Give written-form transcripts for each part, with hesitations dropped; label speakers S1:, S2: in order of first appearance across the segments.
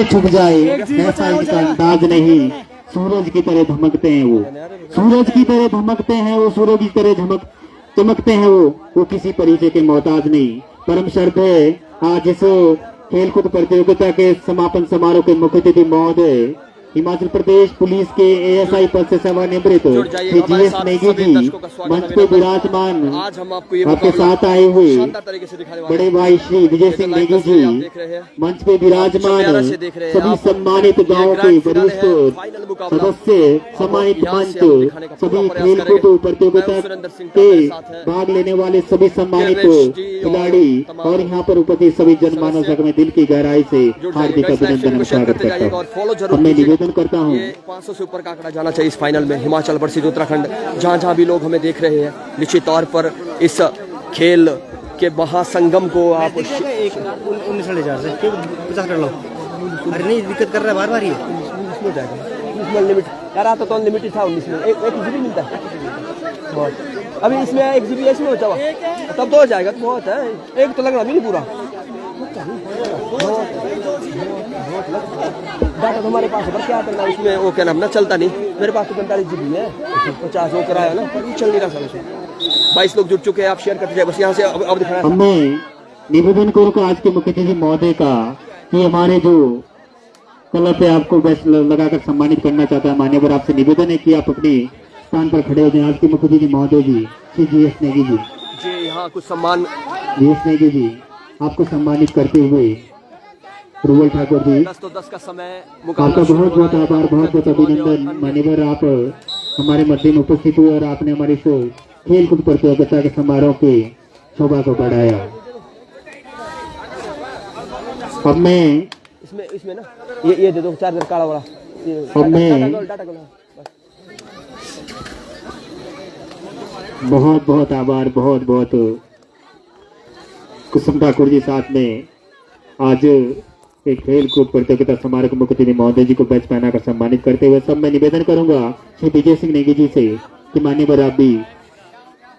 S1: छुप जाए ऐसा इनका अंदाज नहीं। सूरज की तरह धमकते हैं वो, सूरज की तरह धमकते हैं वो, सूरज की तरह चमकते हैं वो किसी परिचय के मोहताज नहीं। परम श्रद्धेय आज इस खेलकूद प्रतियोगिता के समापन समारोह के मुख्य अतिथि महोदय हिमाचल प्रदेश पुलिस के एएसआई पद से सेवानिवृत्त श्री जीएस नेगी जी मंच पे विराजमान आपके साथ आए हुए बड़े भाई श्री विजय सिंह नेगी जी मंच पे विराजमान सभी सम्मानित गांव के वरिष्ठ सदस्य सम्मानित मंच सभी खेलकूद प्रतियोगिता के भाग लेने वाले सभी सम्मानित खिलाड़ी और यहाँ पर उपस्थित सभी जनमानस में दिल की गहराई से हार्दिक अभिनंदन और स्वागत करता हूँ। मैं निवेदन करता हूँ
S2: 500 से ऊपर का आंकड़ा जाना चाहिए इस फाइनल में। हिमाचल वर्सेस उत्तराखंड, जहाँ भी लोग हमें देख रहे हैं, निश्चित तौर पर इस खेल के महासंगम को आप
S3: 19,500 से 50 कर लो। अरे नहीं दिक्कत कर रहा है बार-बार ये
S2: हो जाएगा लिमिट यार। आता तो अनलिमिटेड था 19 में एक जीबी मिलता है बहुत। अभी इसमें 1 जीबी इसमें होता हुआ तब तो हो जाएगा, तो बहुत है। एक तो लग रहा नहीं पूरा डाटा तो हमारे पास है, पर क्या करना इसमें वो क्या नाम ना चलता नहीं। मेरे पास तो 45 जीबी है, 50 वो कराया ना, पर चल नहीं रहा सर उसमें। 22 लोग जुड़ चुके हैं, आप शेयर करते जाए बस। यहाँ से अब दिखाना
S1: हमें निवेदन करूँगा आज के मुख्य अतिथि महोदय का कि हमारे जो कलर पे आपको बेस्ट लगाकर सम्मानित करना चाहता है मान्यवर, आपसे निवेदन है कि आप अपने स्थान पर खड़े हो जाए। आज के मुख्य अतिथि महोदय जी श्री जीएस नेगी जी
S2: यहाँ कुछ सम्मान
S1: जीएस नेगी जी आपको सम्मानित करते हुए रुबल ठाकुर जी
S2: 10 तो 10 का समय
S1: आपका बहुत बहुत आभार, बहुत बहुत अभिनंदन मान्यवर। आप हमारे मध्य में उपस्थित हुए और आपने हमारे इस खेलकूद प्रतियोगिता के समारोह के शोभा को बढ़ाया। अब मैं
S2: इसमें ना ये दे दो चार्जर काला वाला।
S1: अब मैं बहुत बहुत आभार, बहुत बहुत कुसुम ठाकुर जी साथ में आज एक खेलकूद प्रतियोगिता समारोह के मुख्य अतिथि महोदय जी को बैच पहनाकर सम्मानित करते हुए सब मैं निवेदन करूंगा श्री विजय सिंह नेगी जी से कि मान्यवर आप भी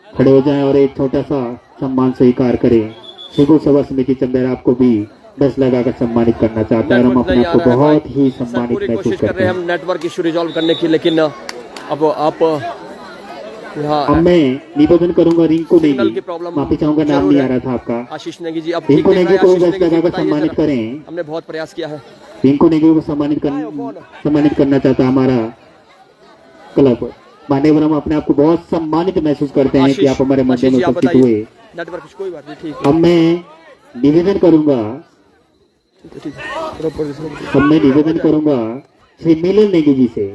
S1: खड़े हो जाएं और एक छोटा सा सम्मान स्वीकार करें। शिगु सभा समिति चंदेरा आपको भी बस लगाकर सम्मानित करना चाहता है और हम अपने आप को बहुत ही सम्मानित महसूस करते हैं।
S2: हम नेटवर्क इशू रिजॉल्व करने की, लेकिन अब आप
S1: अब मैं निवेदन करूंगा रिंकू नेगी, माफी चाहूंगा नाम नहीं आ रहा था आपका,
S2: आशीष नेगी जी। अब
S1: रिंकू नेगी को बस लगाकर सम्मानित करें।
S2: हमने बहुत प्रयास किया है।
S1: रिंकू नेगी को सम्मानित करना चाहता है हमारा क्लब मान्यवर। हम अपने आप को बहुत सम्मानित महसूस करते हैं कि आप हमारे मध्य में उपस्थित हुए।
S2: कोई बात नहीं, ठीक है।
S1: अब मैं निवेदन करूंगा श्री मिलन नेगी जी से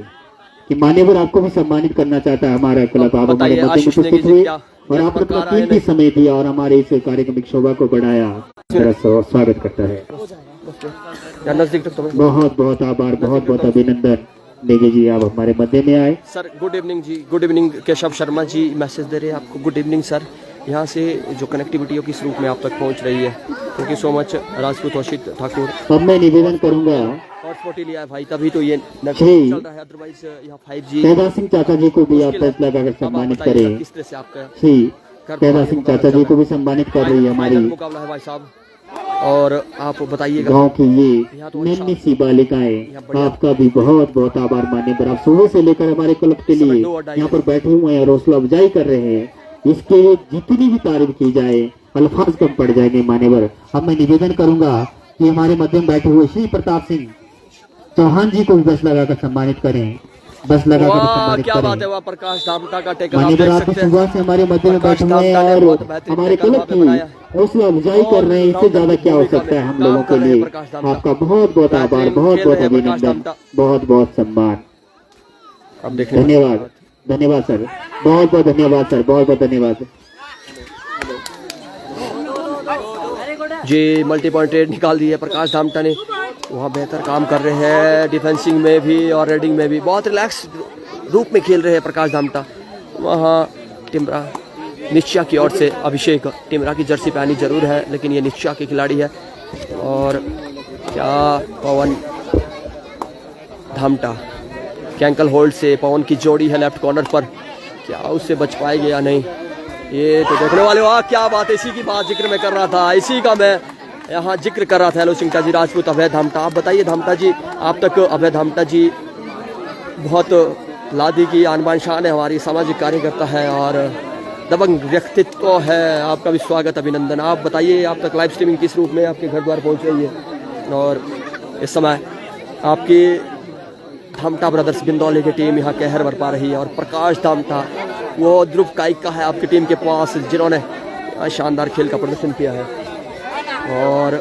S1: कि मान्यवर आपको भी सम्मानित करना चाहता है हमारा क्लब। आप हमारे मध्य में उपस्थित हुए और आपने अपना कीमती समय दिया और हमारे इस कार्यक्रम शोभा को बढ़ाया। मेरा स्वागत करता है। बहुत बहुत आभार, बहुत बहुत अभिनंदन नेगी जी, आप हमारे मध्य में आए।
S2: सर गुड इवनिंग जी, good evening. Keshav Sharma ji message दे रहे हैं आपको, गुड इवनिंग सर। यहाँ से जो कनेक्टिविटी हो किस रूप में आप तक पहुँच रही है, thank you so much Rajput Ashit Thakur.
S1: अब मैं निवेदन करूंगा
S2: हॉटस्पॉट ही लिया है भाई, तभी तो ये चल रहा है, अदरवाइज यहाँ 5G।
S1: तेजा सिंह चाचा जी को भी आप बस लगाकर सम्मानित करें।
S2: किस तरह से आपका
S1: श्री तेजा सिंह चाचा जी को भी सम्मानित कर रही है हमारी
S2: मुकाबला है भाई साहब। और आप बताइएगा
S1: गांव की ये नन्ही सी बालिकाएं, आपका भी बहुत बहुत आभार मान्यवर। आप सुबह से लेकर हमारे क्लब के लिए यहाँ पर बैठे हुए हैं, हौसला अफजाई कर रहे हैं। इसके जितनी भी तारीफ की जाए अल्फाज कम पड़ जाएंगे मान्यवर। अब मैं निवेदन करूंगा कि हमारे मध्य में बैठे हुए श्री प्रताप सिंह चौहान जी को भी बस लगाकर सम्मानित करें, बस लगाकर सम्मानित
S2: क्या
S1: करें।
S2: बात है, वहाँ प्रकाश धामटा का टेकर
S1: मान्यवर आप सुबह से हमारे मध्य में बैठे हुए हैं और हमारे क्लब की हौसला अफजाई कर रहे हैं। इससे ज्यादा क्या हो सकता है हम लोगों के लिए। आपका बहुत बहुत आभार, बहुत बहुत अभिनंदन, बहुत बहुत सम्मान। धन्यवाद, धन्यवाद सर, बहुत बहुत धन्यवाद सर, बहुत बहुत धन्यवाद
S2: जी। मल्टी पॉइंट रेड निकाल दी है प्रकाश धामटा ने, वहाँ बेहतर काम कर रहे हैं डिफेंसिंग में भी और रेडिंग में भी, बहुत रिलैक्स रूप में खेल रहे हैं प्रकाश धामटा। वहाँ टिमरा निश्चा की ओर से अभिषेक, टिमरा की जर्सी पहनी जरूर है लेकिन ये निश्चा के खिलाड़ी है। और क्या पवन धामटा कैंकल होल्ड से पवन की जोड़ी है लेफ्ट कॉर्नर पर, क्या उससे बच पाएगी या नहीं, ये तो देखने वाले हो। क्या बात है, इसी की बात जिक्र मैं कर रहा था, इसी का मैं यहाँ जिक्र कर रहा था हेलो सिंह जी राजपूत अभय धामटा। आप बताइए धामटा जी, आप तक अभय धामटा जी बहुत लादी की आन बान शान है, हमारी सामाजिक कार्यकर्ता है और दबंग व्यक्तित्व है। आपका भी स्वागत अभिनंदन। आप बताइए आप तक लाइव स्ट्रीमिंग किस रूप में आपके घर द्वार पहुँच रही है और इस समय आपकी धामटा ब्रदर्स बिंदौली की टीम यहाँ कहर बरपा रही है और प्रकाश धामटा वो ध्रुव काइका है आपकी टीम के पास जिन्होंने शानदार खेल का प्रदर्शन किया है और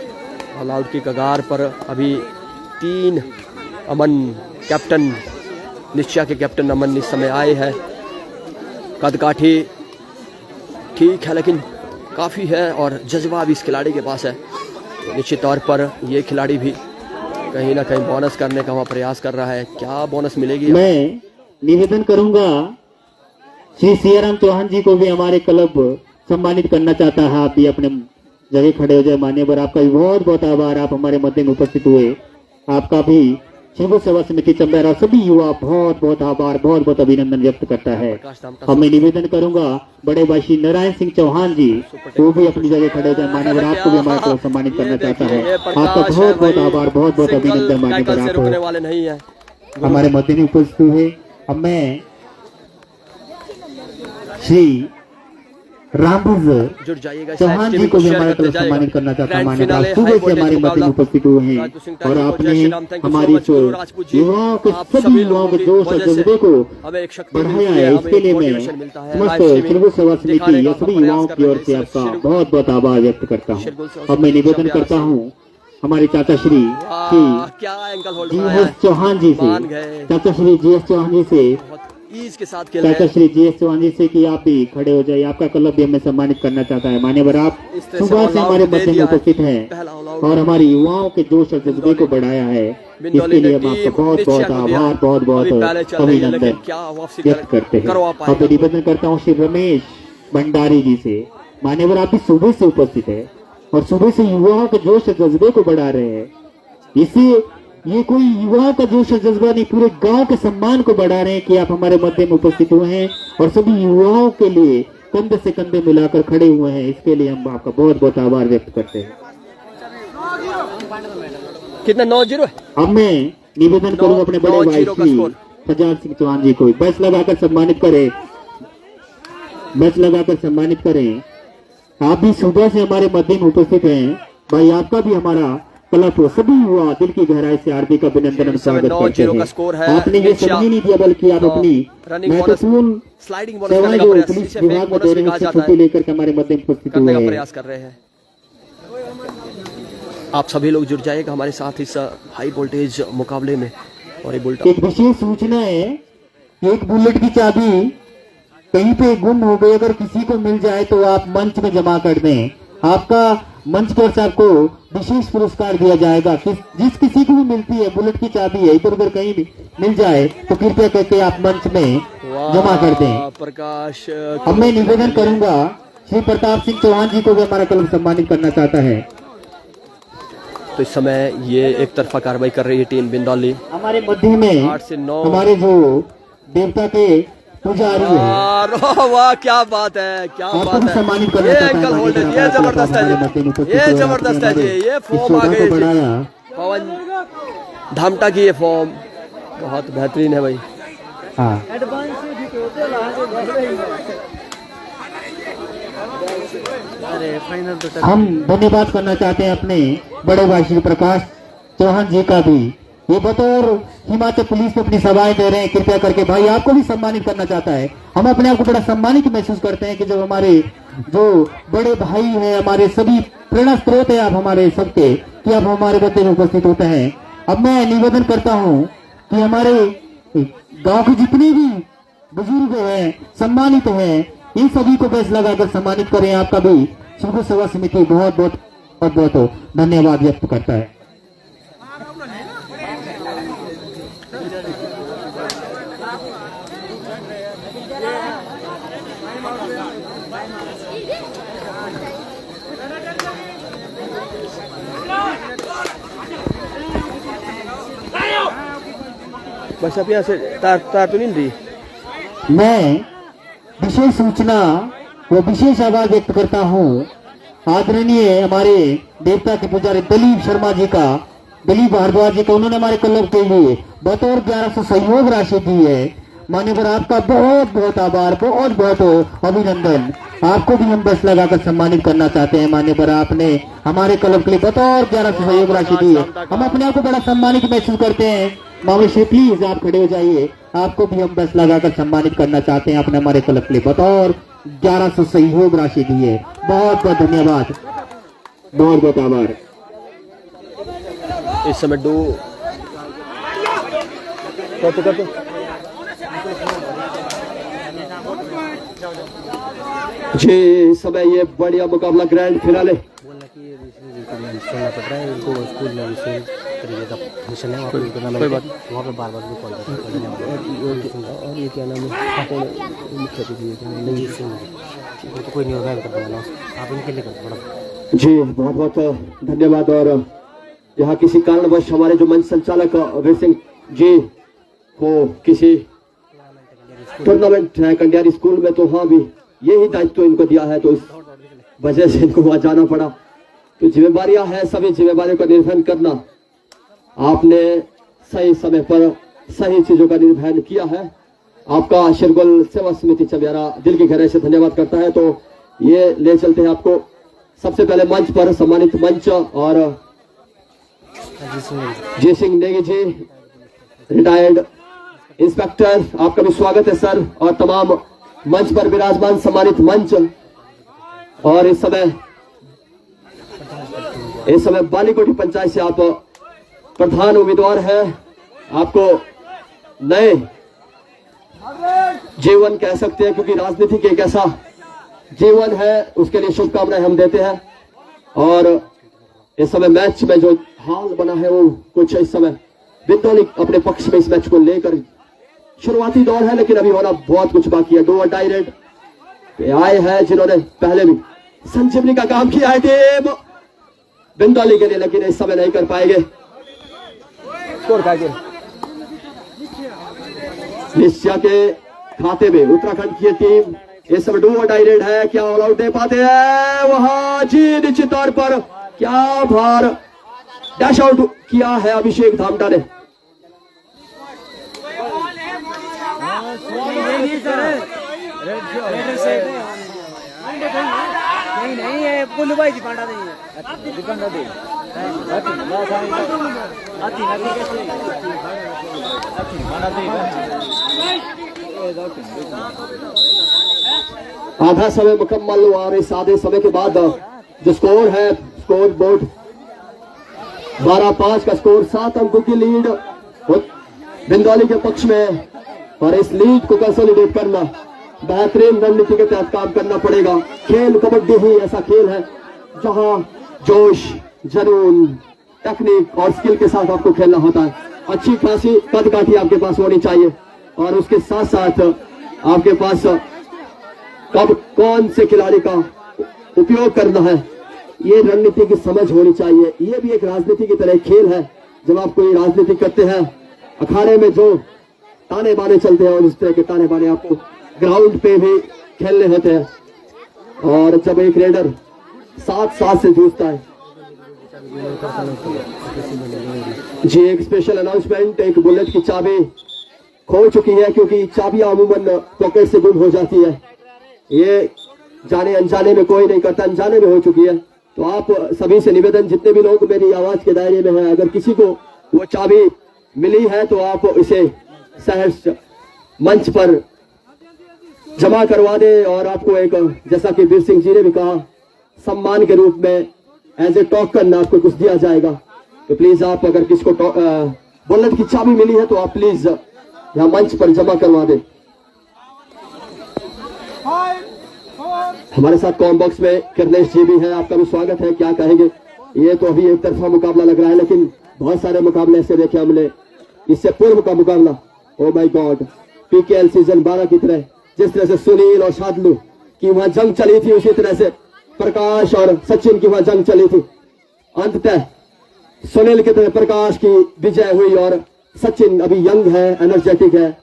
S2: ऑल आउट की कगार पर अभी 3 अमन कैप्टन निश्चय के कैप्टन अमन इस समय आए हैं। कदकाठी ठीक है लेकिन काफ़ी है और जज्बा भी इस खिलाड़ी के पास है। तो निश्चित तौर पर ये खिलाड़ी भी कहीं ना कहीं बोनस करने का वहाँ प्रयास कर रहा है। क्या बोनस मिलेगी?
S1: मैं निवेदन करूंगा श्री सियाराम चौहान जी को भी हमारे क्लब सम्मानित करना चाहता है। आप भी अपने जगह खड़े हो जाए। मान्यवर आपका भी बहुत बहुत आभार, आप हमारे मध्य में उपस्थित हुए। आपका भी शिव सेवा समिति चंबेरा सभी युवा बहुत बहुत आभार, बहुत बहुत अभिनंदन व्यक्त करता है। और मैं निवेदन करूंगा बड़े भाई श्री नारायण सिंह चौहान जी वो भी अपनी जगह खड़े हो जाए। मान्यवर आपको भी हमारे को सम्मानित करना चाहता है। आपका बहुत बहुत आभार, बहुत बहुत अभिनंदन मान्यवर, आप हमारे मध्य में उपस्थित हुए। अब मैं श्री रामभुज
S2: जुड़ जाइएगा
S1: चौहान जी को भी हमारे तरफ सम्मानित करना चाहता हूँ। मान्यवर सुबह से हमारे मध्य में उपस्थित हुए हैं और आपने हमारी युवाओं के सभी युवाओं के जोश और जज्बे को बढ़ाया है। इसके लिए मैं समस्त शिव सेवा समिति या सभी युवाओं की ओर से आपका बहुत बहुत आभार व्यक्त करता हूँ। अब मैं निवेदन करता हूँ हमारे चाचा श्री GS चौहान जी से, चाचा श्री GS चौहान जी से,
S2: ईज के साथ खेल
S1: चाचा श्री GS चौहान जी से कि आप भी खड़े हो जाइए। आपका क्लब भी हमें सम्मानित करना चाहता है। मान्यवर आप सुबह से हमारे मध्य में उपस्थित हैं और हमारी युवाओं के जोश और जज्बे को बढ़ाया है। इसके लिए हम आपका बहुत बहुत आभार, बहुत बहुत अभिनंदन व्यक्त करते हैं। और मैं निवेदन करता हूँ श्री रमेश भंडारी जी से। मान्यवर आप भी सुबह से उपस्थित है और सुबह से युवाओं के जोश और जज्बे को बढ़ा रहे हैं। इसे ये कोई युवा का जोश और जज्बा नहीं, पूरे गांव के सम्मान को बढ़ा रहे हैं कि आप हमारे मध्य में उपस्थित हुए हैं और सभी युवाओं के लिए कंधे से कंधे मिलाकर खड़े हुए हैं। इसके लिए हम आपका बहुत बहुत आभार व्यक्त करते हैं।
S2: कितना 9-0 है?
S1: अब मैं निवेदन करूंगा अपने बड़े भाई श्री सजाद सिंह चौहान जी को बस लगाकर सम्मानित करें, बस लगाकर सम्मानित करें। आप भी सुबह से हमारे मध्य में उपस्थित हैं। भाई आपका भी हमारा क्लब सभी युवा दिल की गहराई से हार्दिक अभिनंदन स्वागत करते हैं। आपने ये समझ नहीं दिया बल्कि आप अपनी महत्वपूर्ण सेवाएं जो पुलिस विभाग में दे रहे हैं उससे छुट्टी लेकर के हमारे मध्य में उपस्थित हुए हैं।
S2: प्रयास कर रहे हैं। आप सभी लोग जुड़ जाइएगा हमारे साथ इस हाई वोल्टेज मुकाबले में। और
S1: एक विशेष सूचना है, एक बुलेट की चाबी कहीं पे गुम हो गई, अगर किसी को मिल जाए तो आप मंच में जमा कर दें। आपका मंच पर से आपको विशेष पुरस्कार दिया जाएगा। जिस किसी को भी मिलती है बुलेट की चाबी है इधर उधर कहीं भी मिल जाए तो कृपया करके आप मंच में जमा कर दें।
S2: प्रकाश
S1: अब मैं निवेदन करूंगा श्री प्रताप सिंह चौहान जी को भी हमारा क्लब सम्मानित करना चाहता है।
S2: तो इस समय ये एक तरफा कार्रवाई कर रही है टीम बिंदौली।
S1: हमारे मध्य में
S2: 8 से 9
S1: हमारे जो देवता के पुजारी है।
S2: वाह क्या बात है, क्या बात है।
S1: सम्मानित
S2: ये एंकल होल्डर, ये जबरदस्त है जी, ये जबरदस्त है जी। ये फॉर्म आ गई पवन धामटा की, ये फॉर्म बहुत बेहतरीन है भाई।
S1: हाँ हम धन्यवाद करना चाहते हैं अपने बड़े भाई श्री प्रकाश चौहान जी का भी। ये बतौर हिमाचल पुलिस में अपनी सभाएं दे रहे हैं। कृपया करके भाई आपको भी सम्मानित करना चाहता है। हम अपने आप को बड़ा सम्मानित महसूस करते हैं कि जब हमारे जो बड़े भाई हैं, हमारे सभी प्रेरणा स्रोत है आप हमारे सबके, कि आप हमारे मध्य में उपस्थित होते हैं। अब मैं निवेदन करता हूँ कि हमारे गाँव के जितने भी बुजुर्ग हैं, सम्मानित हैं, इन सभी को बेस लगाकर सम्मानित करें। आपका भी शिव सेवा समिति बहुत बहुत बहुत बहुत धन्यवाद व्यक्त करता है।
S2: बस अब यहाँ से तार तो नहीं रही।
S1: मैं विशेष सूचना व विशेष आभार व्यक्त करता हूँ आदरणीय हमारे देवता के पुजारी दिलीप शर्मा जी का, दिलीप भारद्वाज जी का, उन्होंने हमारे क्लब के लिए बतौर 1100 सहयोग राशि दी है। मान्यवर आपका बहुत बहुत आभार, बहुत बहुत अभिनंदन। आपको भी हम 10 लगाकर सम्मानित करना चाहते हैं। मान्यवर आपने हमारे क्लब के लिए बतौर 1100 सहयोग राशि दी है। हम अपने आप को बड़ा सम्मानित महसूस करते हैं। मामले से प्लीज आप खड़े हो जाइए। आपको भी हम 10 लगाकर सम्मानित करना चाहते हैं। आपने हमारे क्लब के लिए बतौर 1100 सहयोग राशि दी है। बहुत बहुत धन्यवाद, बहुत बहुत आभार।
S2: इस समय दो करते जी, इस समय ये बढ़िया मुकाबला ग्रैंड फिनाले।
S3: बोलना कि ये सुनना पड़ रहा है इनको, स्कूल में भी सेम तरीके का मिशन है, वहाँ पे उनका नाम है, वहाँ पे बार बार भी कॉल करते हैं। और ये क्या नाम है, मुख्य अतिथि सिंह जी, वो तो कोई नहीं होगा कर देना, आप इनके लिए कर बड़ा
S2: जी। बहुत बहुत धन्यवाद। और यहाँ किसी कारणवश हमारे जो मंच संचालक वीर सिंह जी को किसी टूर्नामेंट है कंडियारी स्कूल में, तो हाँ भी यही दायित्व इनको दिया है, तो इस वजह से इनको वहां जाना पड़ा। तो जिम्मेदारियां हैं, सभी जिम्मेदारियों का निर्वहन करना। आपने सही समय पर सही चीजों का निर्वहन किया है। आपका शिरगोल सेवा समिति चबियारा दिल की गहराई से धन्यवाद करता है। तो ये ले चलते हैं आपको सबसे पहले मंच पर, सम्मानित मंच, और जय सिंह नेगी जी, रिटायर्ड इंस्पेक्टर, आपका भी स्वागत है सर, और तमाम मंच पर विराजमान सम्मानित मंच। और इस समय बालीकोटी पंचायत से आप प्रधान उम्मीदवार हैं। आपको नए जीवन कह सकते हैं, क्योंकि राजनीति के एक ऐसा जीवन है, उसके लिए शुभकामनाएं हम देते हैं। और इस समय मैच में जो हाल बना है वो कुछ इस समय बिंदौली अपने पक्ष में इस मैच को लेकर शुरुआती दौर है, लेकिन अभी होना बहुत कुछ बाकी है। 2 डायरेक्ट आए हैं जिन्होंने पहले भी संजीवनी का काम किया है टीम बिंदौली के लिए, लेकिन इस समय नहीं कर पाएंगे। निश्चय के खाते में उत्तराखंड की टीम इस समय 2 डायरेक्ट है, क्या ऑल आउट दे पाते हैं वहां जी? निश्चित तौर पर क्या भार डैश आउट किया है अभिषेक धामटा ने।
S3: नहीं है बोलू भाई जी, पांडा नहीं है।
S2: आधा समय मुकम्मल हुआ और इस आधे समय के बाद जो स्कोर है, स्कोर बोर्ड 12-5 का स्कोर, 7 अंकों की लीड बिंदौली के पक्ष में। और इस लीड को कंसोलिडेट करना, बेहतरीन रणनीति के तहत काम करना पड़ेगा। खेल कबड्डी ही ऐसा खेल है जहां जोश, जुनून, टेक्निक और स्किल के साथ आपको खेलना होता है। अच्छी खासी कद काठी आपके पास होनी चाहिए, और उसके साथ साथ आपके पास कब कौन से खिलाड़ी का उपयोग करना है, ये रणनीति की समझ होनी चाहिए। ये भी एक राजनीति की तरह खेल है। जब आप कोई राजनीति करते हैं, अखाड़े में जो ताने बाने चलते हैं, और इस तरह के ताने बाने आपको ग्राउंड पे भी खेलने होते हैं। और जब एक रेडर 7-7 से जूझता है जी, एक स्पेशल अनाउंसमेंट, एक बुलेट की चाबी खो चुकी है, क्योंकि चाबियां अमूमन पॉकेट से गुम हो जाती है। ये जाने अनजाने में कोई नहीं करता, अनजाने में हो चुकी है। तो आप सभी से निवेदन, जितने भी लोग मेरी आवाज के दायरे में हैं, अगर किसी को वो चाबी मिली है तो आप इसे सहर्ष मंच पर जमा करवा दे। और आपको एक, जैसा कि वीर सिंह जी ने भी कहा, सम्मान के रूप में एज ए टोकन आपको कुछ दिया जाएगा। तो प्लीज आप, अगर किसको बुलेट की चाबी मिली है तो आप प्लीज यहाँ मंच पर जमा करवा दें। हमारे साथ कॉम बॉक्स में किरनेश जी भी है, आपका भी स्वागत है। क्या कहेंगे? ये तो अभी एक तरफा मुकाबला लग रहा है, लेकिन बहुत सारे मुकाबले ऐसे देखे हमने इससे पूर्व का मुकाबला। Oh my God, PKL season 12 की तरह, जिस तरह से सुनील और शादलू की वहां जंग चली थी, उसी तरह से प्रकाश और सचिन की वहां जंग चली थी। अंततः सुनील की तरह प्रकाश की विजय हुई, और सचिन अभी यंग है, एनर्जेटिक है,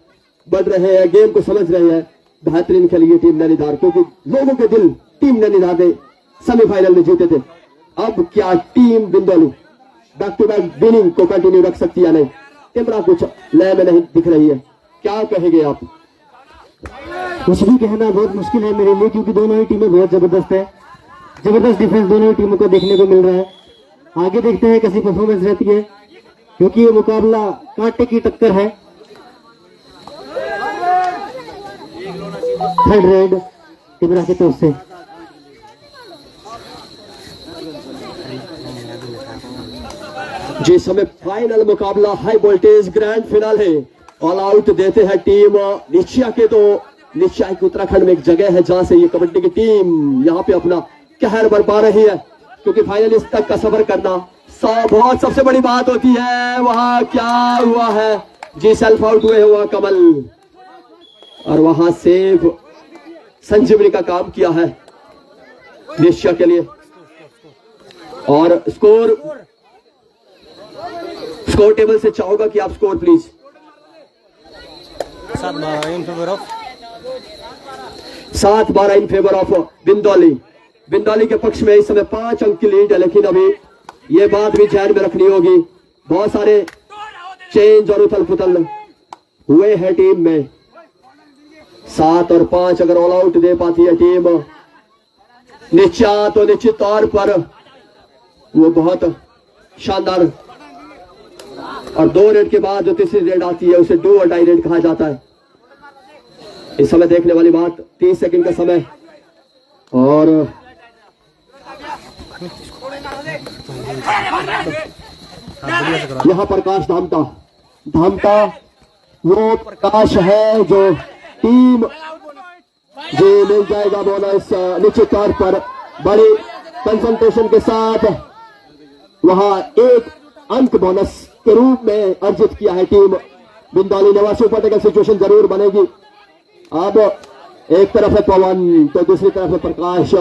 S2: बढ़ रहे हैं, गेम को समझ रहे हैं। बेहतरीन खेली टीम नैनीधार, क्योंकि लोगों के दिल टीम नैनीधार ने
S4: सेमीफाइनल में जीते थे। अब क्या team Bindoli back to back winning को कंटिन्यू रख सकती है नहीं? टिमरा कुछ लय में नहीं दिख रही है, क्या कहेंगे आप?
S1: कुछ भी कहना बहुत मुश्किल है मेरे लिए, क्योंकि दोनों ही टीमें बहुत जबरदस्त है। जबरदस्त डिफेंस दोनों ही टीमों को देखने को मिल रहा है। आगे देखते हैं कैसी परफॉर्मेंस रहती है, क्योंकि ये मुकाबला कांटे की टक्कर है। थर्ड रेड टिमरा की तरफ से।
S4: जिस समय फाइनल मुकाबला high voltage grand finale all out देते हैं टीम निश्चय के। तो निश्चय की उत्तराखंड में एक जगह है जहां से ये कबड्डी की टीम यहाँ पे अपना कहर बरपा रही है, क्योंकि फाइनलिस्ट तक का सफर करना बहुत सबसे बड़ी बात होती है। वहां क्या हुआ है जी, सेल्फ आउट हुए हुआ कमल, और वहां सेव संजीवनी का काम किया है निश्चय के लिए। और स्कोर टेबल से चाहूंगा कि आप score please. 7-12 in favour of Bindauli. Bindauli के पक्ष में इस समय 5 अंक की लीड है, लेकिन अभी ये बात भी ध्यान में रखनी होगी, बहुत सारे चेंज और उथल पुथल हुए हैं टीम में। 7 और 5 अगर ऑल आउट दे पाती है टीम निश्चय, तो निश्चित तौर पर वो बहुत शानदार। और 2 रेड के बाद जो तीसरी रेड आती है उसे डू और डाई रेड कहा जाता है। इस समय देखने वाली बात 30 सेकंड का समय, और यहां प्रकाश धामटा वो प्रकाश है जो टीम जी मिल जाएगा बोनस निश्चित तौर पर। बड़ी कंसंट्रेशन के साथ वहां 1 अंक बोनस के रूप में अर्जित किया है टीम बिंदौली ने। सुपर टेकल सिचुएशन जरूर बनेगी। अब एक तरफ है पवन तो दूसरी तरफ है प्रकाश।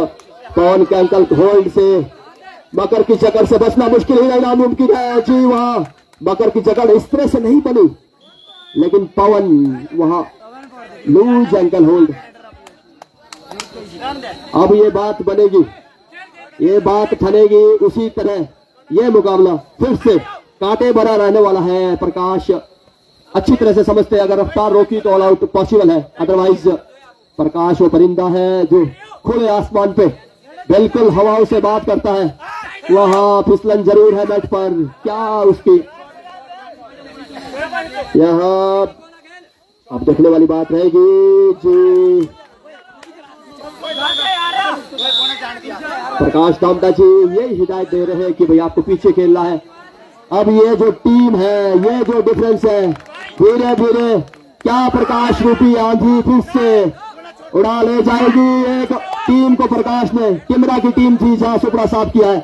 S4: पवन के अंकल होल्ड से मकर की जकड़ से बचना मुश्किल ही नहीं नामुमकिन है जी। वहां मकर की जकड़ इस तरह से नहीं बनी, लेकिन पवन वहां लूज एंकल होल्ड। अब ये बात बनेगी, ये बात फनेगी उसी तरह। ये मुकाबला फिर से कांटे भरा रहने वाला है। प्रकाश अच्छी तरह से समझते हैं, अगर रफ्तार रोकी तो ऑल आउट पॉसिबल है, अदरवाइज प्रकाश वो परिंदा है जो खुले आसमान पे बिल्कुल हवाओं से बात करता है। वहां फिसलन जरूर है मैट पर, क्या उसकी यहां अब देखने वाली बात रहेगी जी। प्रकाश दामटा जी ये हिदायत दे रहे हैं कि भाई आपको पीछे खेलना है। अब ये जो टीम है, ये जो डिफरेंस है, धीरे धीरे क्या प्रकाश रूपी आंधी फिर से उड़ा ले जाएगी एक टीम को। प्रकाश ने टिमरा की टीम थी जहां सुपड़ा साफ किया है,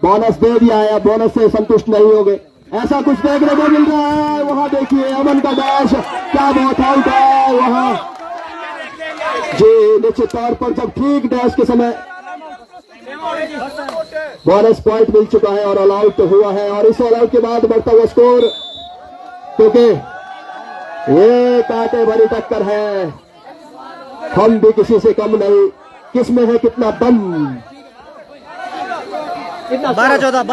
S4: बोनस दे दिया है, बोनस से संतुष्ट नहीं होंगे, ऐसा कुछ देखने को मिल रहा है। वहां देखिए अमन का डैश, क्या बहुत आउट है वहां जी। निश्चित तौर पर जब ठीक डैश के समय बोनस पॉइंट मिल चुका है और ऑल आउट हुआ है, और इस ऑल आउट के बाद बढ़ता हुआ स्कोर, क्योंकि ये कांटे भरी टक्कर है, हम भी किसी से कम नहीं। किसमें है कितना दम।
S3: 12-14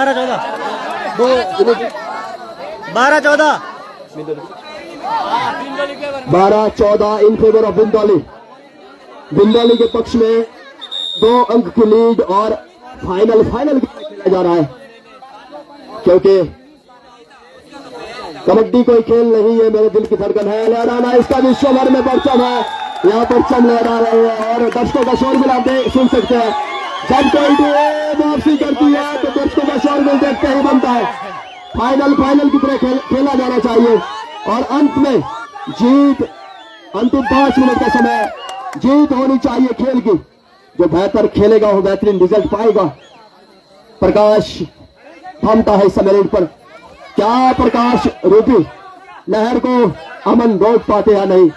S4: 12-14 इन फेवर ऑफ बिंदौली। बिंदौली के पक्ष में 2 अंक की लीड और फाइनल खेला जा रहा है, क्योंकि कबड्डी कोई खेल नहीं है, मेरे दिल की धड़कन है। लहराना इसका विश्व भर में परचम है, यहाँ परचम लहरा रहे हैं और दर्शकों का शोर भी आप सुन सकते हैं। जब कोई भी वापसी करती है तो दर्शकों का शोर भी देखते ही बनता है। फाइनल की तरह खेला जाना चाहिए, और अंत में जीत, अंतिम 5 मिनट का समय जीत होनी चाहिए खेल की। जो बेहतर खेलेगा वो बेहतरीन रिजल्ट पाएगा। प्रकाश थमता है इस समय रेड पर, क्या प्रकाश रूपी लहर को अमन रोक पाते या नहीं।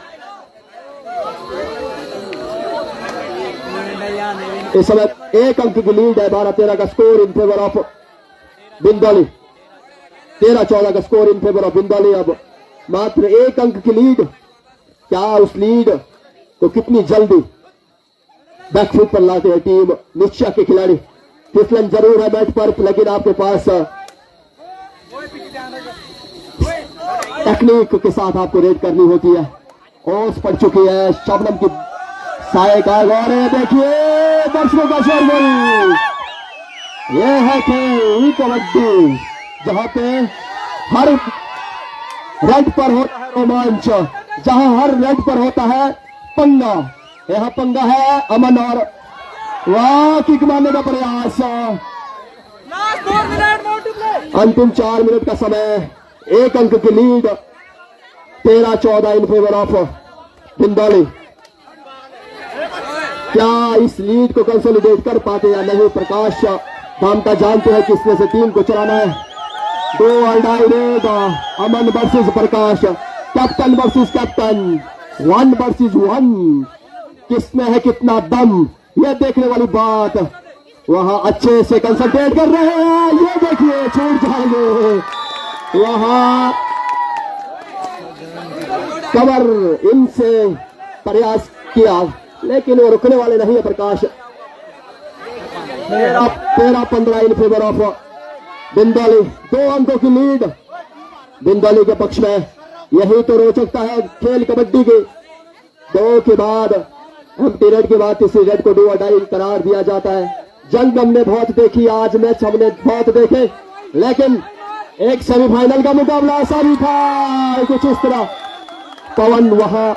S4: इस समय 1 अंक की लीड है, 12-13 का स्कोर इन फेवर ऑफ बिंदौली, 13-14 का स्कोर इन फेवर ऑफ बिंदौली। अब मात्र 1 अंक की लीड, क्या उस लीड को कितनी जल्दी बैकफुट पर लाते हैं टीम निश्चय के खिलाड़ी। फिसलन जरूर है मैट पर, लेकिन आपके पास टेक्निक के साथ आपको रेड करनी होती है। ओस पड़ चुकी है शबनम की साए का गौर है। देखिए दर्शकों का शोरगुल, ये है खेल कबड्डी जहां पे हर रेड पर होता है रोमांच, जहां हर रेड पर होता है पंगा। यहाँ पंगा है अमन और वाह किक मारने का प्रयास। अंतिम 4 मिनट का समय, 1 अंक की लीड, 13-14 इन फेवर ऑफ बिंदौली। क्या इस लीड को कंसोलिडेट कर पाते या नहीं? प्रकाश धामटा जानते हैं किसने से टीम को चलाना है। 2 अल्डाई रेड, अमन वर्सेस प्रकाश, कैप्टन वर्सेस कैप्टन, 1 वर्सेस 1। किसमें है कितना दम, ये देखने वाली बात। वहां अच्छे से कंसंट्रेट कर रहे हैं, ये देखिए छूट जाएंगे। वहां कवर इनसे प्रयास किया लेकिन वो रुकने वाले नहीं है प्रकाश। 13-15 इन फेवर ऑफ बिंदौली, 2 अंकों की लीड बिंदौली के पक्ष में। यही तो रोचकता है खेल कबड्डी की। 2 के बाद एम्प्टी रेड के बाद तीसरी रेड को डू और डाई करार दिया जाता है। जंग हमने बहुत देखी, आज मैच हमने बहुत देखे, लेकिन एक सेमीफाइनल का मुकाबला ऐसा भी था कुछ इस तरह। पवन वहां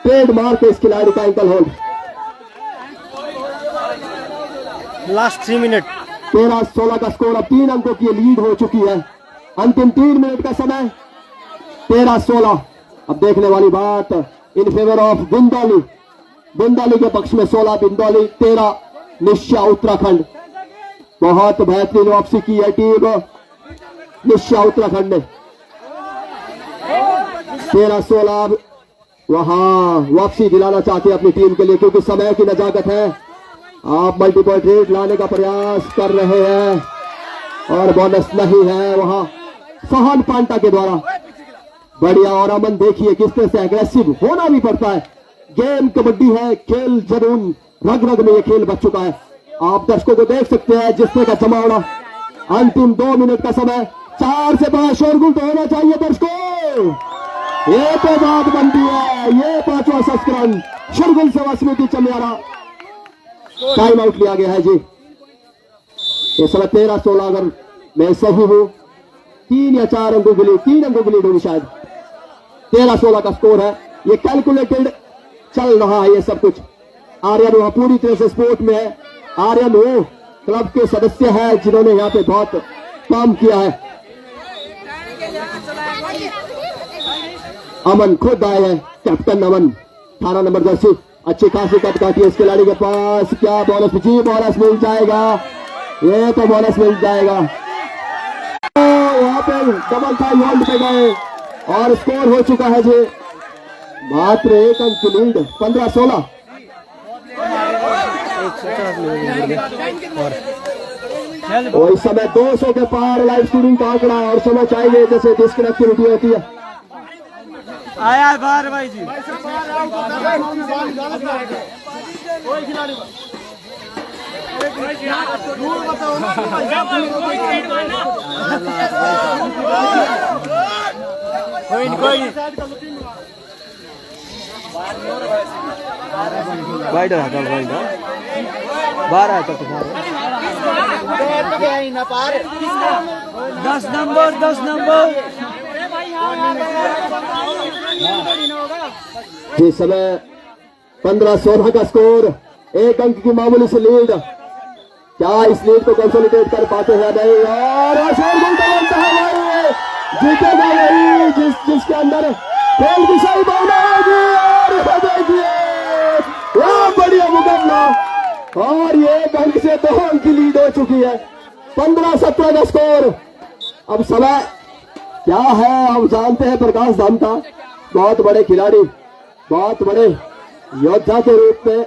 S4: ट्रेड मार के इस खिलाड़ी का एंकल होल्ड।
S3: लास्ट 3 मिनट
S4: 13-16 का स्कोर, अब 3 अंकों की लीड हो चुकी है। अंतिम 3 मिनट का समय, 13-16। अब देखने वाली बात इन फेवर ऑफ बिंदौली, बिंदौली के पक्ष में 16 बिंदौली, 13 निश्चय उत्तराखंड। बहुत बेहतरीन वापसी की है टीम निश्चय उत्तराखंड ने। 13-16 वहां वापसी दिलाना चाहते हैं अपनी टीम के लिए, क्योंकि समय की नजाकत है। आप मल्टीपल रेड लाने का प्रयास कर रहे हैं और बोनस नहीं है वहां सोहन पांटा के द्वारा। बढ़िया, और अमन देखिए किस तरह से एग्रेसिव होना भी पड़ता है। गेम कबड्डी है, खेल जुनून रग रग में ये खेल बच चुका है। आप दर्शकों को देख सकते हैं जिस तरह का जमावड़ा। अंतिम 2 मिनट का समय, 4 से 5 शोरगुल तो होना चाहिए दर्शकों, ये तो बात बनती है। ये 5वां संस्करण शोरगुल सेवा समिति चमियारा, टाइम आउट लिया गया है जी। ये समय 13-16 अगर मैं सही हूं, 3 या 4 अंकों के लिए, 3 अंकों के लिए होगी शायद। 13-16 का स्कोर है, ये कैलकुलेटेड चल रहा है ये सब कुछ। आर्यन वहां पूरी तरह से स्पोर्ट में है। आर्यन वो क्लब के सदस्य है जिन्होंने यहाँ पे बहुत काम किया है। अमन खुद आए हैं, कैप्टन अमन, 18 नंबर जर्सी, अच्छी खासी कट काटी है इस खिलाड़ी के पास। क्या बोनस जी, बोनस मिल जाएगा, ये तो बोनस मिल जाएगा। यहाँ पे डबल था, होल्ड पे गए और स्कोर हो चुका है जी मात्र 1 अंक की लीड, 15-16। और इस समय 200 के पार लाइव स्ट्रीमिंग का आंकड़ा, और समझ आएंगे जैसे डिस्कनेक्टिविटी होती है।
S3: आया बाहर भाई जी।
S2: वाइडर आता है, बाहर आता तो
S3: 10 नंबर
S4: जिस समय 15-16 का स्कोर, 1 अंक की मामूली से लीड। क्या इस लीड को कंसोलिडेट कर पाते हैं नहीं? और शोरगुल तो बनता है भाई, जीतेगा वही जिसके अंदर खेल की सही भावना होगी। और देखिए बहुत बढ़िया मुकाबला, और ये 1 अंक से 2 अंक की लीड हो चुकी है। 15-17 का स्कोर। अब समय क्या है हम जानते हैं। प्रकाश धामटा बहुत बड़े खिलाड़ी, बहुत बड़े योद्धा के रूप में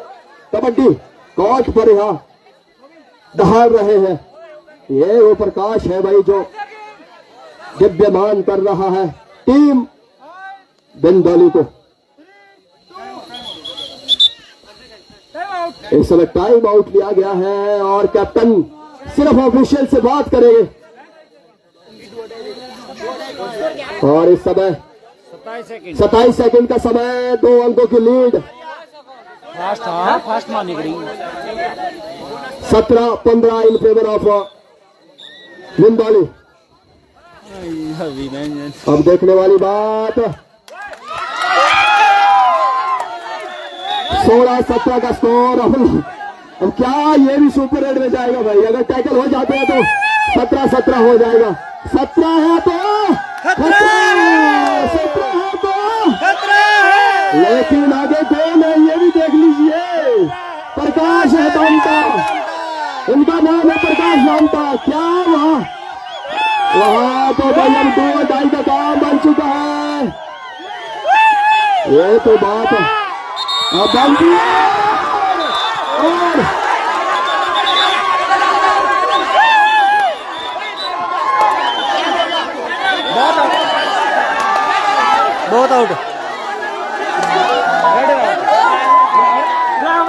S4: कबड्डी कोर्ट पर यहाँ दहाड़ रहे हैं। ये वो प्रकाश है भाई जो दिव्यमान कर रहा है टीम बिंदौली को। इस समय टाइम आउट लिया गया है और कैप्टन सिर्फ ऑफिशियल से बात करेंगे। और इस समय 27 सेकंड का समय, 2 अंकों की लीड।
S3: फास्ट मारने करी
S4: 17-15 इन फेवर ऑफ निंदौली। अब देखने वाली बात, 16-17 का स्कोर। अब क्या ये भी सुपर 8 में जाएगा भाई? अगर टैकल हो जाते हैं तो 17-17 हो जाएगा। 17 है तो 17 है तो, लेकिन आगे कौन है ये भी देख लीजिए। प्रकाश है दामटा, इनका नाम है प्रकाश दामटा। क्या वहां तो भाई अब 2-2.5 का काम बन चुका है। ये तो बात है, अब बनती है। और
S2: बहुत आउट।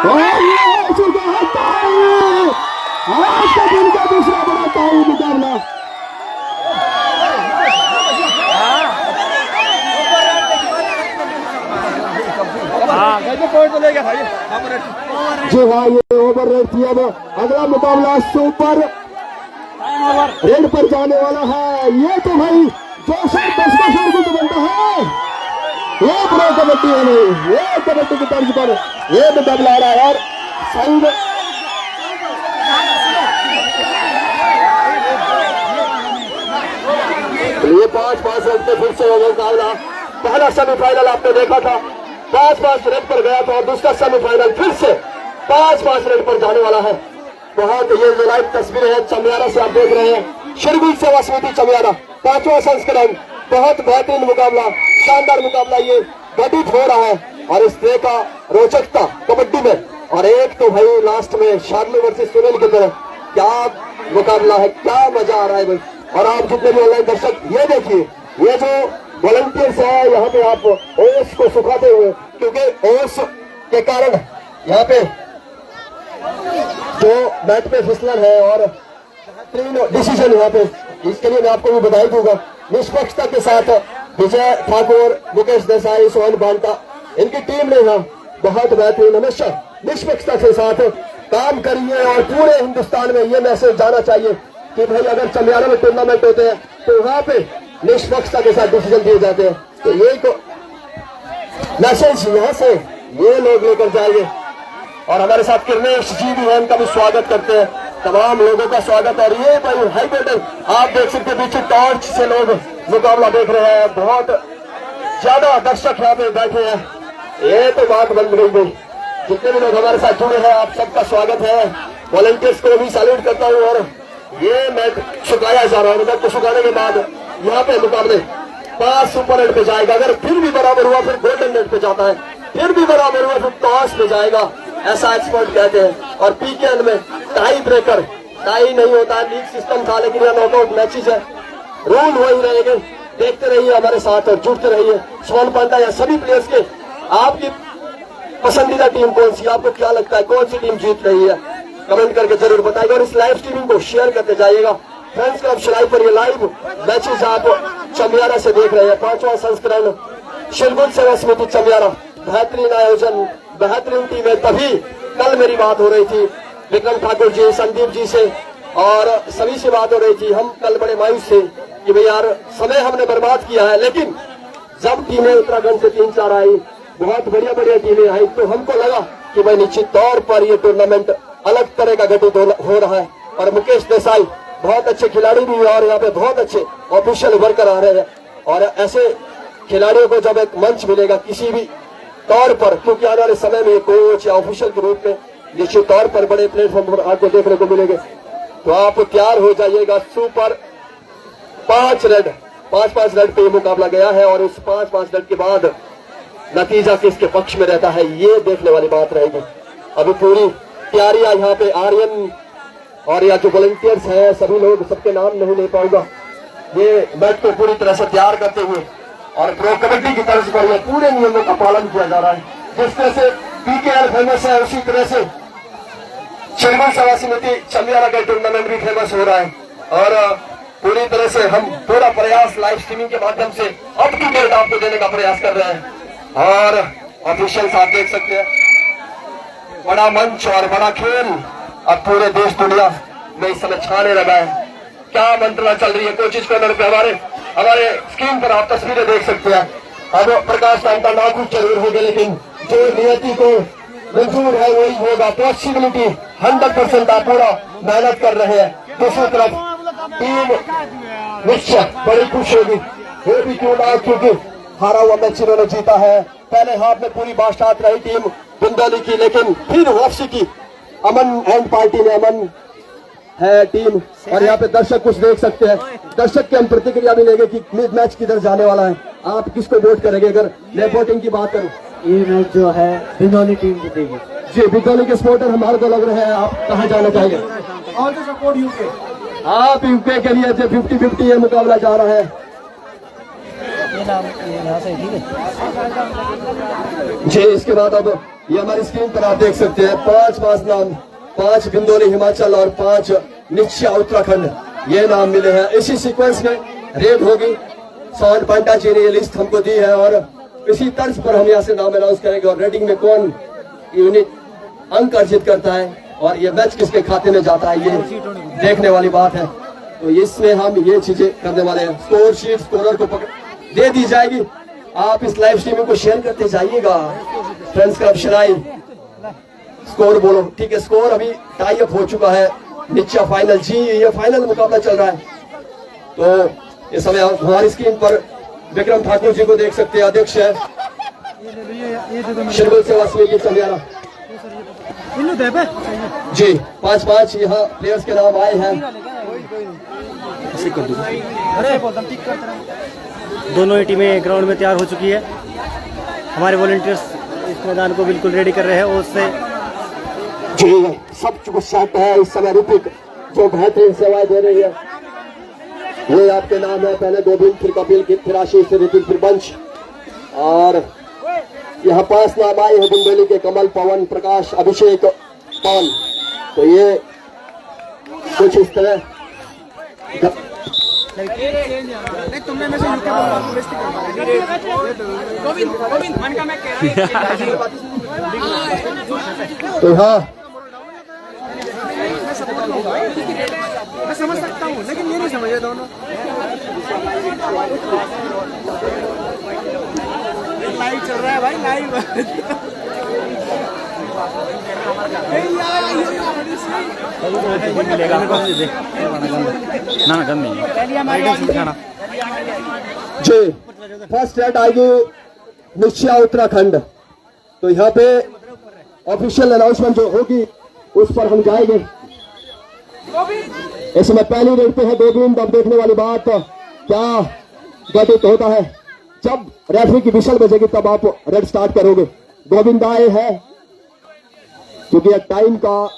S4: ये हो चुका है टाई। आज के दिन का दूसरा बड़ा टाई मुकाबला। जी हाँ, ये ओवर रेट थी। अब अगला मुकाबला सुपर रेड पर जाने वाला है। ये तो भाई जो सर 10 का शोर बनता है, ये प्रो कबड्डी है नहीं, ये कबड्डी की तर्ज पर ये मुकाबला आ रहा है। और साइड ये 5-5 रन पे फिर से होगा मुकाबला। पहला सेमीफाइनल आपने देखा था, 5-5 रन पर गया था, और दूसरा सेमीफाइनल फिर से 5-5 रन पर जाने वाला है। बहुत ये जो लाइव तस्वीरें हैं चमियारा से आप देख रहे हैं, शिरगुल सेवा समिति चमियारा 5वां संस्करण। बहुत बेहतरीन मुकाबला, शानदार मुकाबला ये घटित हो रहा है। और इस तरह का रोचकता कबड्डी में, और एक तो भाई लास्ट में शार्ली वर्सेस सुनील की तरह क्या मुकाबला है, क्या मजा आ रहा है भाई। और आप जितने भी ऑनलाइन दर्शक ये देखिए, ये जो वॉलंटियर्स है यहाँ पे आप ओस को सुखाते हुए, क्योंकि ओस के कारण यहाँ पे जो मैच में फिसलन है और डिसीजन यहाँ पे, इसके लिए मैं आपको भी बधाई दूंगा। निष्पक्षता के साथ विजय ठाकुर, मुकेश देसाई, सोहन बांटा, इनकी टीम ने यहाँ बहुत बेहतरीन हमेशा निष्पक्षता के साथ काम करिए। और पूरे हिंदुस्तान में ये मैसेज जाना चाहिए कि भाई अगर चमियारा में टूर्नामेंट होते हैं तो वहां पे निष्पक्षता के साथ डिसीजन दिए जाते हैं। तो यही को मैसेज यहाँ से ये लोग लेकर जाएंगे। और हमारे साथ किरनेश जी भी हैं, उनका भी स्वागत करते हैं, तमाम लोगों का स्वागत। और ये भाई हाई बैटल आप देख सकते हैं, पीछे टॉर्च से लोग मुकाबला देख रहे हैं, बहुत ज्यादा दर्शक यहाँ पे बैठे हैं। ये तो बात बन गई भाई, जितने भी लोग हमारे साथ जुड़े हैं आप सबका स्वागत है। वॉलंटियर्स को भी सैल्यूट करता हूँ। और ये मैच सुखाया जा रहा है, मैच को सुखाने के बाद यहाँ पे मुकाबले 5 सुपर 8 पे जाएगा। अगर फिर भी बराबर हुआ फिर गोल्डन नेट पे जाता है, फिर भी बराबर हुआ फिर टॉस पे जाएगा, ऐसा एक्सपर्ट कहते हैं। और पीकेएल में टाई ब्रेकर, टाई नहीं होता है, लीग सिस्टम था, लेकिन यह नॉकआउट मैचेज है, रूल वही रहेंगे। देखते रहिए हमारे साथ और जुड़ते रहिए। सोहन पांडा या सभी प्लेयर्स के आपकी पसंदीदा टीम कौन सी, आपको क्या लगता है कौन सी टीम जीत रही है, कमेंट करके जरूर बताइएगा। और इस लाइव स्ट्रीमिंग को शेयर करते जाइएगा। फ्रेंड्स क्लब शिलाई पर ये लाइव मैचेस आप चमियारा से देख रहे हैं। 5वां संस्करण शिरगुल सेवा समिति चमियारा, बेहतरीन आयोजन, बेहतरीन टीम है। तभी कल मेरी बात हो रही थी विक्रम ठाकुर जी, संदीप जी से और सभी से बात हो रही थी। हम कल बड़े मायूस थे कि भाई यार समय हमने बर्बाद किया है, लेकिन जब टीमें उत्तराखंड से 3-4 आई, बहुत बढ़िया बढ़िया टीमें आई, तो हमको लगा कि भाई निश्चित तौर पर ये टूर्नामेंट अलग तरह का घटित हो रहा है। और मुकेश देसाई बहुत अच्छे खिलाड़ी भी है और यहाँ पे बहुत अच्छे ऑफिशियल वर्कर आ रहे हैं। और ऐसे खिलाड़ियों को जब एक मंच मिलेगा किसी भी तौर पर, क्योंकि आने वाले समय में कोच या ऑफिशियल के रूप में निश्चित तौर पर बड़े प्लेटफॉर्म पर आपको देखने को मिलेंगे, तो आप तैयार हो जाइएगा। सुपर 5 रेड पे मुकाबला गया है और इस 5 रेड के बाद नतीजा किसके पक्ष में रहता है ये देखने वाली बात रहेगी। अभी पूरी तैयारियां यहाँ पे आर्यन और या जो वॉलंटियर्स हैं सभी लोग, सबके नाम नहीं ले पाऊंगा, ये मैच को पूरी तरह से तैयार करते हुए और प्रो कबड्डी की तर्ज पर यह पूरे नियमों का पालन किया जा रहा है। जिस तरह से पीकेएल फेमस है उसी तरह से शिरगुल सेवा समिति चमियारा का टूर्नामेंट भी फेमस हो रहा है और पूरी तरह से हम पूरा प्रयास लाइव स्ट्रीमिंग के माध्यम से अप टू डेट आपको देने का प्रयास कर रहे हैं और ऑफिशियल्स आप देख सकते हैं। बड़ा मंच और बड़ा खेल अब पूरे देश दुनिया में इस समय छाने लगा है। क्या मंत्रणा चल रही है कोचिज कॉर्नर पे, हमारे स्क्रीन पर आप तस्वीरें देख सकते हैं। अब प्रकाश दामटा नाखुश जरूर हो गए, लेकिन जो नियति को मंजूर है वही होगा। पॉसिबिलिटी 100% आप पूरा मेहनत कर रहे हैं। दूसरी तरफ टीम निश्चय बड़ी खुश होगी, वो भी क्यों ना, क्योंकि हारा हुआ मैच इन्होंने जीता है। पहले हाफ में पूरी बादशाहत रही टीम बुंदेली की, लेकिन फिर वापसी की अमन एंड पार्टी में अमन है टीम। और यहाँ पे दर्शक कुछ देख सकते हैं, दर्शक की हम प्रतिक्रिया भी लेंगे कि मैच किधर जाने वाला है। आप किसको वोट करेंगे? अगर मैं वोटिंग की बात करूं,
S3: ये मैच जो है बिजौली टीम जीतेगी।
S4: जी, बिजौली के सपोर्टर हमारे को लग रहे हैं। आप कहाँ जाना चाहेंगे?
S3: All the support UK.
S4: आप यूके के लिए जो 50-50 ये मुकाबला जा रहा है।
S3: ये यहाँ से ठीक है
S4: जी, इसके बाद अब ये हमारी स्क्रीन पर आप देख सकते हैं 5 नाम, 5 बिंदोली हिमाचल और 5 निश्चय उत्तराखंड, ये नाम मिले हैं। इसी सीक्वेंस में रेड होगी। सोहन पांडा जी ने ये लिस्ट हमको दी है और इसी तर्ज पर हम यहाँ से नाम अनाउंस करेंगे और रेटिंग में कौन यूनिट अंक अर्जित करता है और ये मैच किसके खाते में जाता है, ये देखने वाली बात है। तो इसमें हम ये चीजें करने वाले हैं। स्कोर शीट स्कोरर को दे दी जाएगी। आप इस लाइव स्ट्रीमिंग को शेयर करते जाइएगा। फ्रेंड्स क्लब शराई स्कोर बोलो, ठीक है। स्कोर अभी टाई अप हो चुका है। नीचे फाइनल, जी ये फाइनल मुकाबला चल रहा है। तो इस समय हमारी स्क्रीन पर विक्रम ठाकुर जी को देख सकते हैं, अध्यक्ष है शिरगुल सेवा समिति चमियारा जी। 5 यहाँ प्लेयर्स के नाम आए हैं।
S3: दोनों ही टीमें ग्राउंड में तैयार हो चुकी है। हमारे वॉलंटियर्स इस मैदान को बिल्कुल रेडी कर रहे हैं और उससे
S4: जी सब कुछ सेट है। इस समय ऋतिक जो बेहतरीन सेवाएं दे रही है, ये आपके नाम है। पहले गोविंद, फिर कपिल, फिर आशीष, फिर ऋतिक, फिर बंश। और यहाँ 5 नाम आए हैं बुंदेली के, कमल, पवन, प्रकाश, अभिषेक, पवन। तो ये कुछ इस तरह तो हाँ
S5: मैं समझ सकता हूँ, लेकिन ये नहीं समझे दोनों। लाइव चल रहा है भाई, लाइव।
S3: ना गम नहीं
S4: जी। फर्स्ट रेड आएगी निश्चय उत्तराखंड। तो यहाँ पे ऑफिशियल अनाउंसमेंट जो होगी उस पर हम जाएंगे। इस समय पहली रेड पे है गोविंद। अब देखने वाली बात क्या घटित होता है। जब रेफरी की विशल बजेगी तब आप रेड स्टार्ट करोगे। गोविंद आए हैं क्योंकि टाइम का,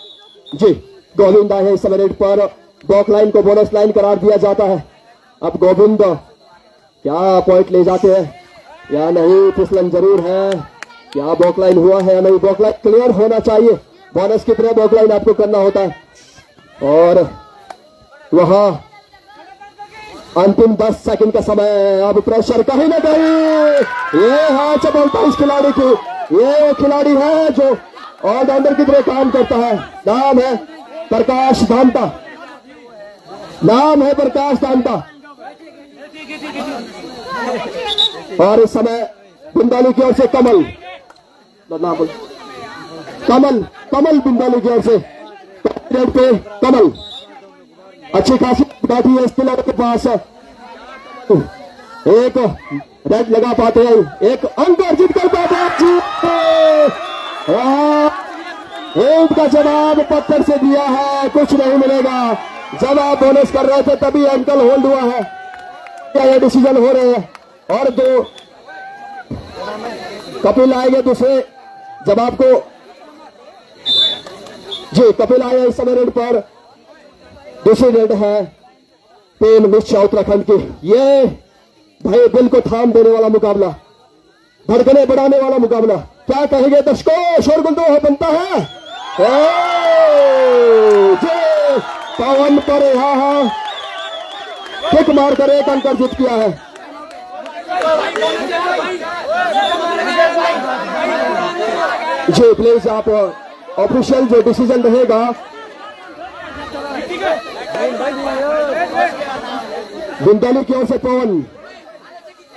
S4: जी गोविंद आए हैं इस समय रेड पर। बॉक लाइन को बोनस लाइन करार दिया जाता है। अब गोविंद क्या पॉइंट ले जाते हैं या नहीं, फिसलन जरूर है। क्या बॉक लाइन हुआ है या नहीं? बॉक लाइन क्लियर होना चाहिए। बोनस की तरह बॉक लाइन आपको करना होता है। और वहां अंतिम 10 सेकंड का समय। अब प्रेशर कहीं ना कहीं ये हाथ से बोलता है इस खिलाड़ी की। ये खिलाड़ी है जो ऑलराउंडर की तरह काम करता है। नाम है प्रकाश दामटा, नाम है प्रकाश दामटा। और इस समय बुंदेली की ओर से कमल, कमल बुंदेली की ओर से रेड पे कमल अच्छी खासी बैठी है इस खिलाड़ी के पास। एक रेड लगा पाते हैं, एक अंक अर्जित कर पाते हैं। इनका जवाब पत्थर से दिया है, कुछ नहीं मिलेगा। जब आप बोनस कर रहे थे तभी अंकल होल्ड हुआ है। क्या ये डिसीजन हो रहे हैं? और 2 कपिल आएंगे दूसरे जवाब को। जी कपिल आए इस समय रेड पर। दूसरी रेड है टीम निश्चय उत्तराखंड की। ये भाई दिल को थाम देने वाला मुकाबला, धड़कने बढ़ाने वाला मुकाबला। क्या कहेंगे दर्शकों? शोरगुल तो बनता है। जे पवन पर यहाँ किक मारकर 1 अंक अर्जित किया है। जी प्लीज आप ऑफिशियल जो डिसीजन रहेगा बिंदाली की ओर से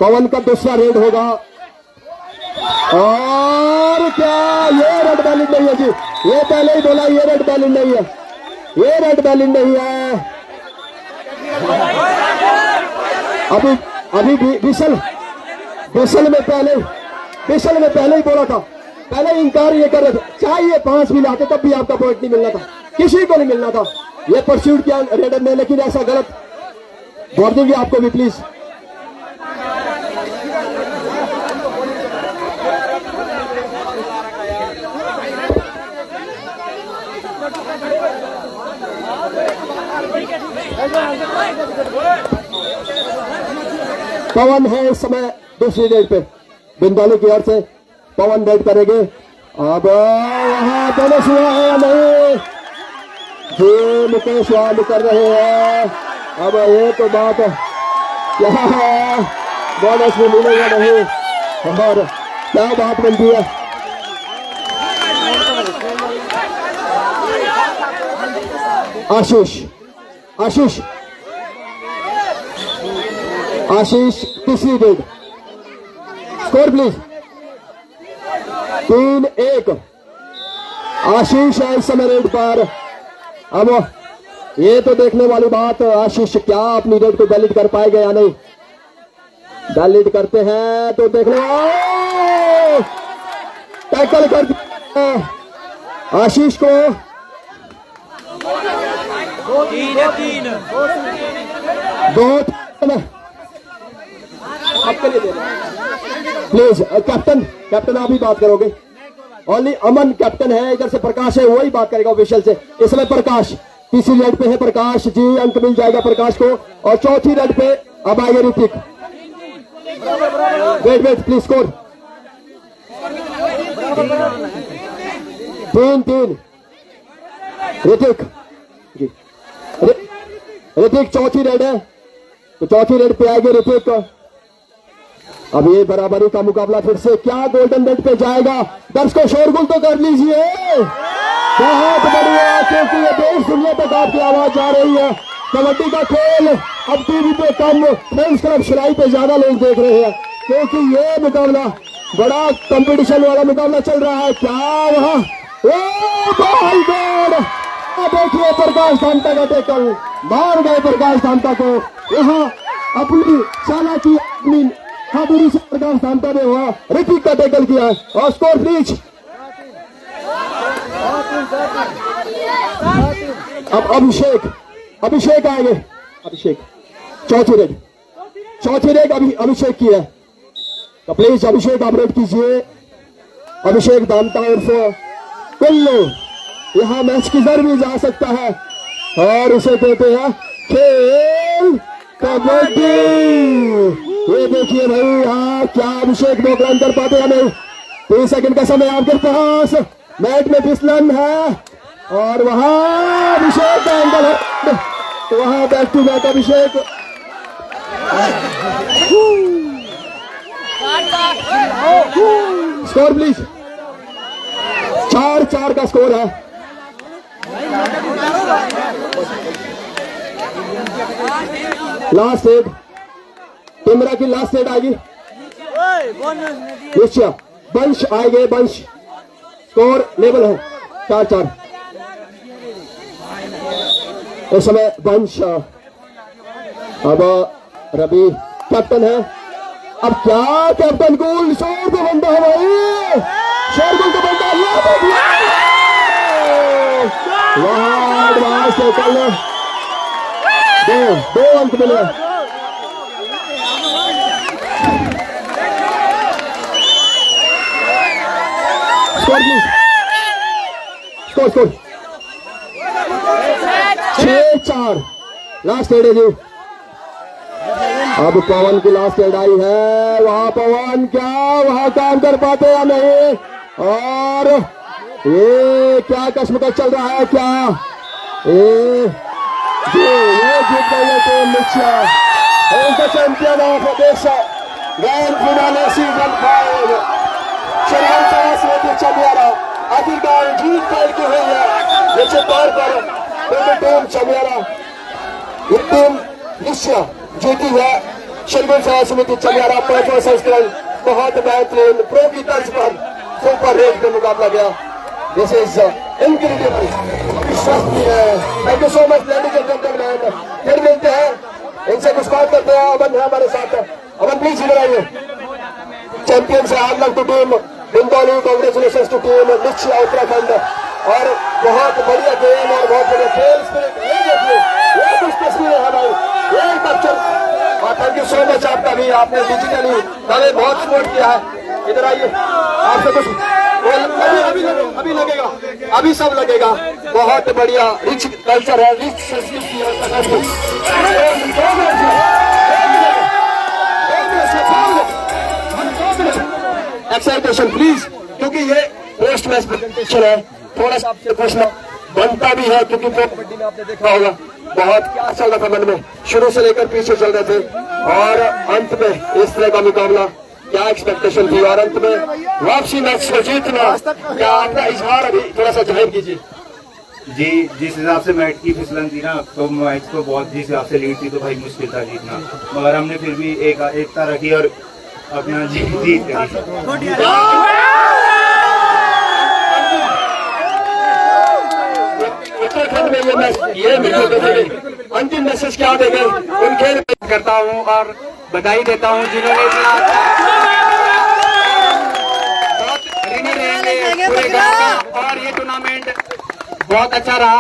S4: पवन का दूसरा रेड होगा। और क्या ये रेड बैलेंस नहीं है जी, ये पहले ही बोला ये रेड बैलेंस नहीं है, ये रेड बैलेंस नहीं है। अभी विशल में पहले ही बोला था, पहले इंकार ये कर रहे थे, चाहे 5 भी लाते तब भी आपका पॉइंट नहीं मिलना था, किसी को नहीं मिलना था। ये परस्यूट किया रेडर ने, लेकिन ऐसा गलत बोल देंगे आपको भी प्लीज। पवन है इस समय दूसरी रेड पे, बिंदाली की ओर से पवन रेड करेंगे। अब वहां बोनस हुआ है या नहीं, जी मुकेश वाल कर रहे हैं। अब ये तो बात क्या है, बोनस भी मिलेगा नहीं, और क्या बात बनती है। आशीष तीसरी रेड, स्कोर प्लीज 3-1 आशीष है इस समय रेड पर। अब ये तो देखने वाली बात, आशीष क्या अपनी रेड को वैलिड कर पाएगा या नहीं। वैलिड करते हैं तो देख लो, टैकल कर दिया आशीष को। 2 आपके लिए दे प्लीज। कैप्टन आप ही बात करोगे, ओनली अमन कैप्टन है, इधर से प्रकाश है वही बात करेगा ऑफिशियल से। इसमें प्रकाश तीसरी रेड पे है, प्रकाश जी अंक मिल जाएगा प्रकाश को। और चौथी रेड पे अब आएगा Hrithik. Wait please, score 3-3 Hrithik चौथी रेड है, तो चौथी रेड पे आएगी ऋतिक। अब ये बराबरी का मुकाबला फिर से, क्या गोल्डन रेड पे जाएगा। दर्शकों शोरगुल तो कर लीजिए, बहुत बढ़िया, क्योंकि ये देश दुनिया तक आपकी आवाज जा रही है। कबड्डी का खेल अब टीवी पे कम, फ्रेंड्स क्लब शिलाई पे ज्यादा लोग देख रहे हैं, क्योंकि ये मुकाबला बड़ा कंपटीशन वाला मुकाबला चल रहा है। क्या वहां देखिए प्रकाश धामटा का टेकल, मार गए प्रकाश धामटा को। यहाँ अपनी चालाकी अपनी हाथुरी से प्रकाश धामटा ने हुआ ऋतिक का टेकल किया है। और स्कोर प्लीज। अब अभिषेक आएंगे, अभिषेक चौथी रेड अभिषेक की है, तो प्लीज अभिषेक आप रेड कीजिए। अभिषेक धामटा उर्फ कुल्लू, यहाँ मैच किधर भी जा सकता है, और उसे कहते हैं खेल कबड्डी। ये देखिए भाई, यहाँ क्या अभिषेक 2 रन कर पाते हैं नहीं। 3 सेकंड का समय आपके पास, मैट में फिसलन है, और वहां अभिषेक का एंगल है, वहां back to back Abhishek. Score please, 4-4 का स्कोर है। लास्ट रेड, टिमरा की लास्ट रेड आएगी, बंश आएंगे, बंश। स्कोर लेवल है 4-4 इस समय बंश। अब रवि कैप्टन है, अब क्या कैप्टन गोल शोर तो बनता है भाई, शोरगुल तो बनता है। वहां एडवांस टेकल, 2 अंक मिले। स्कोर 6-4 लास्ट रेड है जी। अब पवन की लास्ट रेड आई है, वहां पवन क्या वहां काम कर पाते या नहीं। और ये क्या कश्मकश चल रहा है क्या? ये जीत गई है टीम निश्चय, द चैंपियन ऑफ देश ग्रैंड फिनाले सीजन 5 श्रीलंका स्मृति चमियारा आखिरकार जीत पैर की हुई है। निश्चित तौर पर टीम चमियारा, ये टीम निश्चय जीती है। श्रीलंका स्मृति चमियारा 5वां संस्करण बहुत बेहतरीन प्रो की तर्ज पर सुपर रेट में मुकाबला गया। This is incredible. Thank you so much ladies and gentleman. फिर मिलते हैं, इनसे कुछ बात करते हैं। अमन है हमारे साथ। अमन प्लीज इधर आइए। चैंपियन से hard luck to team Bindauli, congratulation to team Nishchay Uttarakhand. और बहुत बढ़िया गेम और बहुत बढ़िया खेल स्पिरिट। ये देखिए, ये कुछ तस्वीरें हैं भाई, ये कैप्चर। और थैंक यू सो मच आपका भी, आपने डिजिटली हमें बहुत सपोर्ट किया है। इधर आइए, आपसे कुछ अभी लगेगा, अभी सब लगेगा। बहुत बढ़िया रिच कल्चर है, रिच संस्कृति है। एक्साइटेशन प्लीज, क्योंकि ये पोस्ट मैच प्रेजेंटेशन है, थोड़ा सा आपसे पूछना बनता भी है, क्योंकि कबड्डी में आपने देखा होगा बहुत क्या चल रहा था मन में, शुरू से लेकर पीछे चल रहे थे और अंत में इस तरह का मुकाबला, क्या एक्सपेक्टेशन थी और अंत में वापसी मैच को जीतना, क्या आपका इजहार अभी थोड़ा सा जाहिर कीजिए।
S6: जी, जिस हिसाब से मैच की फिसलन थी ना, तो मैच को बहुत जिस हिसाब से लीड थी तो भाई मुश्किल था जीतना, मगर हमने फिर भी एकता रखी और अपना जीत करी।
S4: उत्तराखंड में ये मैच, ये अंतिम मैसेज क्या देंगे उनके
S6: करता हूँ और बधाई देता हूँ जिन्होंने इतना बहुत ऋणी रहेंगे पूरे गाँव का, और ये टूर्नामेंट बहुत अच्छा रहा।